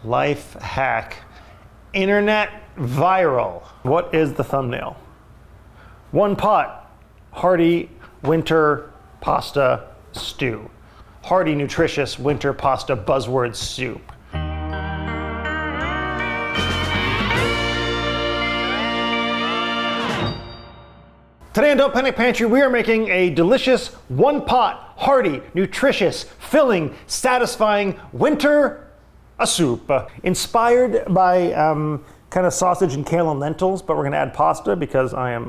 life hack, internet viral. What is the thumbnail? One pot, hearty winter pasta stew. Hearty, nutritious winter pasta buzzword soup. Today on Don't Panic Pantry, we are making a delicious, one-pot, hearty, nutritious, filling, satisfying winter soup. Inspired by kind of sausage and kale and lentils, but we're gonna add pasta because I am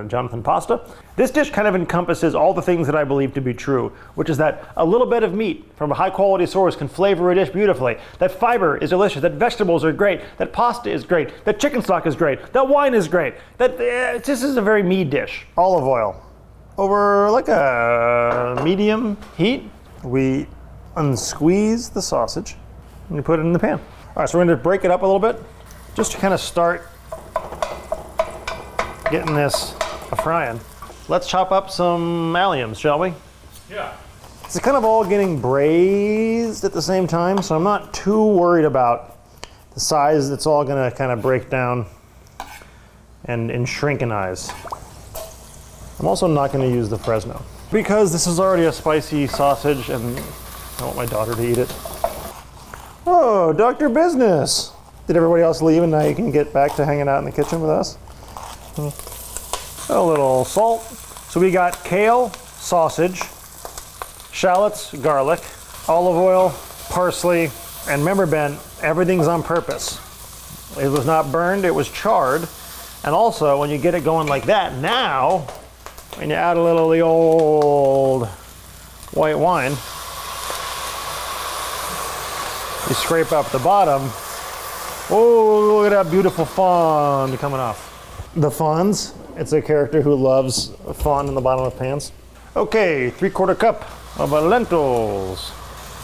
Jonathan Pasta. This dish kind of encompasses all the things that I believe to be true, which is that a little bit of meat from a high quality source can flavor a dish beautifully, that fiber is delicious, that vegetables are great, that pasta is great, that chicken stock is great, that wine is great, that this is a very me dish. Olive oil. Over like a medium heat, we unsqueeze the sausage and we put it in the pan. All right, so we're gonna break it up a little bit, just to kind of start getting this a-frying. Let's chop up some alliums, shall we? Yeah. It's kind of all getting braised at the same time, so I'm not too worried about the size. It's all gonna kind of break down and shrinkenize. I'm also not gonna use the Fresno because this is already a spicy sausage and I want my daughter to eat it. Oh, Dr. Business. Did everybody else leave and now you can get back to hanging out in the kitchen with us? A little salt. So we got kale, sausage, shallots, garlic, olive oil, parsley, and remember, Ben, everything's on purpose. It was not burned, it was charred. And also, when you get it going like that, now, when you add a little of the old white wine, you scrape up the bottom. Oh, look at that beautiful fawn coming off. The fawns, it's a character who loves a fawn in the bottom of pans. Okay, 3/4 cup of lentils.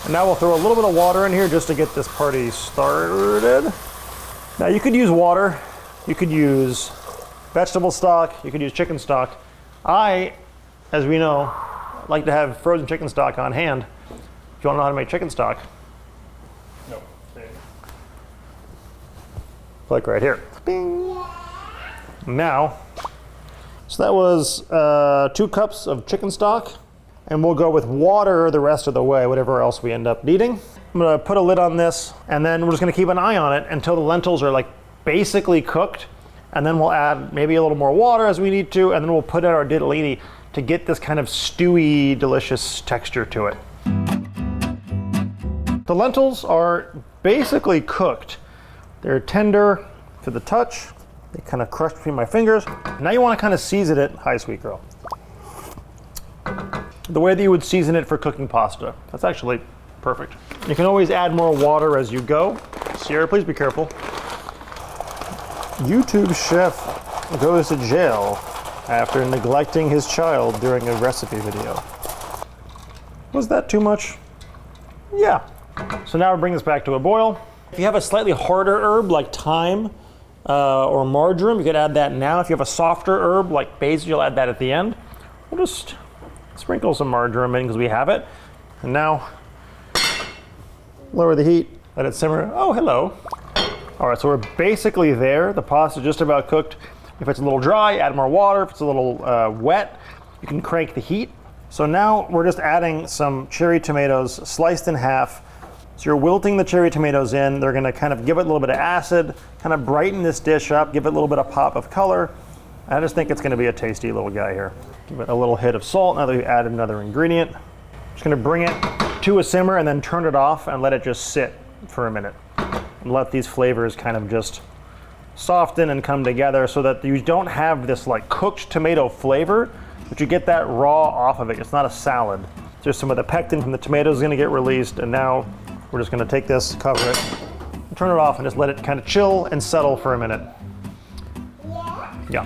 And now we'll throw a little bit of water in here just to get this party started. Now you could use water, you could use vegetable stock, you could use chicken stock. I, as we know, like to have frozen chicken stock on hand. If you want to know how to make chicken stock, click right here. Bing. Now, so that was 2 cups of chicken stock, and we'll go with water the rest of the way, whatever else we end up needing. I'm gonna put a lid on this, and then we're just gonna keep an eye on it until the lentils are like basically cooked, and then we'll add maybe a little more water as we need to, and then we'll put in our ditalini to get this kind of stewy, delicious texture to it. The lentils are basically cooked. They're tender to the touch. They kind of crush between my fingers. Now you want to kind of season it. Hi, sweet girl. The way that you would season it for cooking pasta. That's actually perfect. You can always add more water as you go. Sierra, please be careful. YouTube chef goes to jail after neglecting his child during a recipe video. Was that too much? Yeah. So now we bring this back to a boil. If you have a slightly harder herb like thyme or marjoram, you could add that now. If you have a softer herb like basil, you'll add that at the end. We'll just sprinkle some marjoram in because we have it. And now, lower the heat, let it simmer. Oh, hello. All right, so we're basically there. The pasta's just about cooked. If it's a little dry, add more water. If it's a little wet, you can crank the heat. So now we're just adding some cherry tomatoes sliced in half. So you're wilting the cherry tomatoes in. They're gonna kind of give it a little bit of acid, kind of brighten this dish up, give it a little bit of pop of color. I just think it's gonna be a tasty little guy here. Give it a little hit of salt now that we've added another ingredient. Just gonna bring it to a simmer and then turn it off and let it just sit for a minute. And let these flavors kind of just soften and come together so that you don't have this like cooked tomato flavor, but you get that raw off of it. It's not a salad. Just some of the pectin from the tomatoes is gonna get released, and now we're just gonna take this, cover it, turn it off, and just let it kind of chill and settle for a minute. Yeah.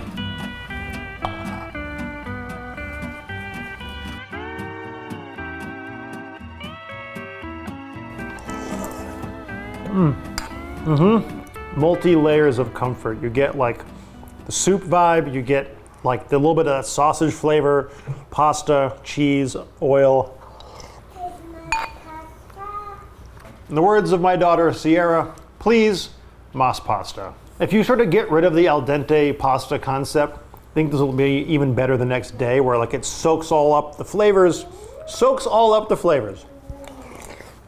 Multi-layers of comfort. You get like the soup vibe, you get like the little bit of sausage flavor, pasta, cheese, oil. In the words of my daughter Sierra, please, mas pasta. If you sort of get rid of the al dente pasta concept, I think this will be even better the next day, where like it soaks all up the flavors,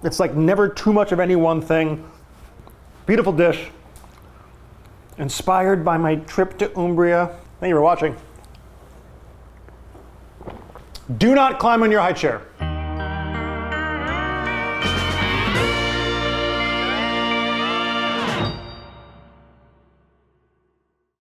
It's like never too much of any one thing. Beautiful dish. Inspired by my trip to Umbria. Thank you for watching. Do not climb on your high chair.